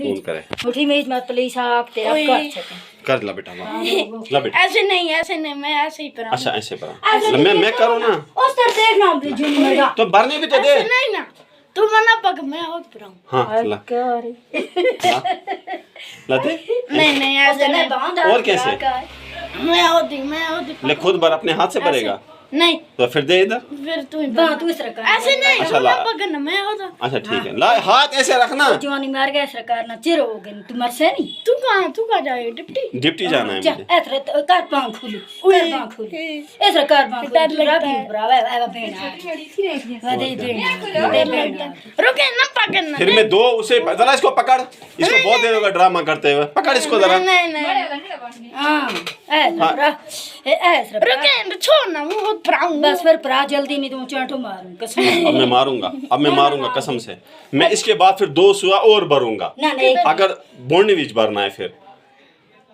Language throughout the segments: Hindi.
खून करे। मुठी में मत प्लीज आप तेरा कर सके कर ला बेटा, ला बेटा। ऐसे नहीं मैं ऐसे ही परा। अच्छा ऐसे परा, मैं करूँ ना उस तरह देखना जुन मेरा तो भरने भी तो दे। नहीं ना तू मना पक मैं और परा। हाँ ला ला दे। नहीं ऐसे नहीं बांधा और कैसे? मैं होती ले खुद भर, अपने हाथ से भरेगा नहीं तो फिर दे इधर। फिर तू तू इस तरह ऐसे नहीं अच्छा, ला। पकड़ना मैं होता। अच्छा ठीक है, ला हाथ ऐसे रखना। जवानी मार गया सरकार ना चिर हो गई तू मर से नहीं। तू कहाँ जाए डिप्टी? डिप्टी जाना है जा मुझे। ऐसे कर पांव खुली कर पांव खुली ऐसे कर पांव खुली डर लगता है। ब्रावा आवा बेना दे बेना रुके ना पकड़ना। फिर मैं दो उसे, जरा इसको पकड़, इसको बहुत देर होगा ड्रामा करते हुए। पकड़ इसको जरा। नहीं हां ऐसे रुके छोड़ ना वो बहुत प्राउंग। बस फिर परा जल्दी नहीं तो चांटो मारूं कसम। अब मैं मारूंगा कसम से। मैं इसके बाद फिर 2 सुआ और भरूंगा। ना नहीं अगर बोंडी बीच भरना है फिर,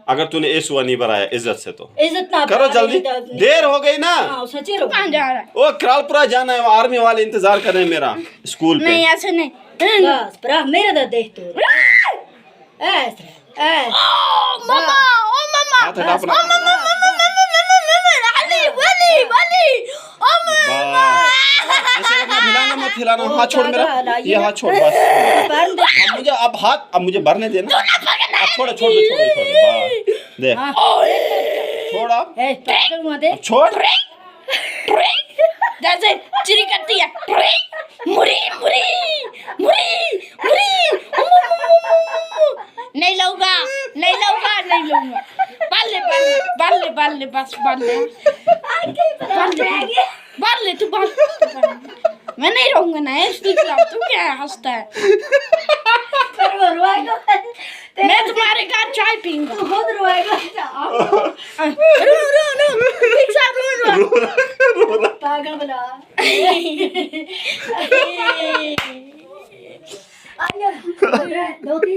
अगर तूने ए सुआ नहीं भराया इज्जत से तो इज्जत ना करो जल्दी, देर हो गई ना। हां सच्ची रो कहाँ जा रहा है? ओ करालपुरा जाना है, वो आर्मी वाले इंतजार कर रहे हैं मेरा स्कूल पे। नहीं ऐसे नहीं। बस परा मेरा दा देख तो ऐसे मामा हाथ हटा अपना। ऐसे रखना, हिलाना मत, हाथ छोड़ मेरा, ये हाथ छोड़ बस। अब मुझे भरने देना। अब छोड़ बस दे, छोड़ अब, ए पकड़ दे छोड़। जैसे चिरी करती है मुरी मुरी मुरी मुरी। नहीं लूंगा बाल ले बस बाल ले तू बाल। मैं नहीं रहूंगा ना इसकी खिलाफ। तू क्या हंसता है? मैं तुम्हारे घर चाय पीऊंगा। खुद रोएगा रो पागल बना आया 2-3